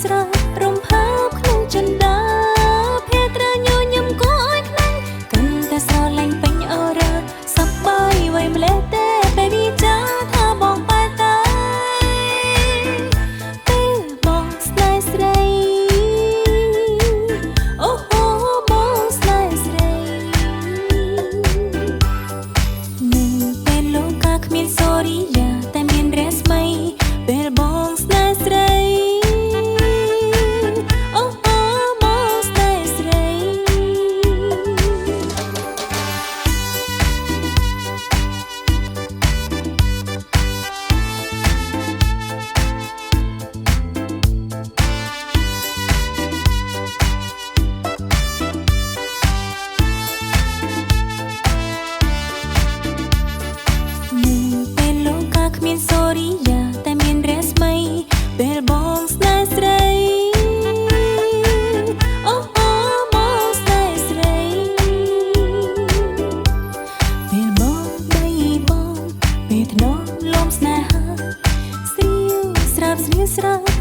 ស្រស់រំភើបក្នុងចិន្តាភេត្រាញញឹមគួរឲ្យខ្លាំងកាន់តែស្រឡាញ់ពេញអូរ៉ាសប្បាយໄວម្លេះទេ baby ចាថាបងបែរតែពេលបងស្នេហ៍ស្រីអូអូបងស្នេហ៍ស្រីនៅពេលលោកកាគ្មានសូរិយាតែមានរស្មីពេលបងស្នេហ៍ស្រីអូអូបងស្នេហ៍ស្រីគ្មានសូរិយាតែមានរស្មីពេលបងស្នេហ៍ស្រីអូអូបងស្នេហ៍ស្រីពេលបងដីបងពេលថ្នមលំស្នេហាស្រៀវស្រាប់ស្រៀវស្រាប់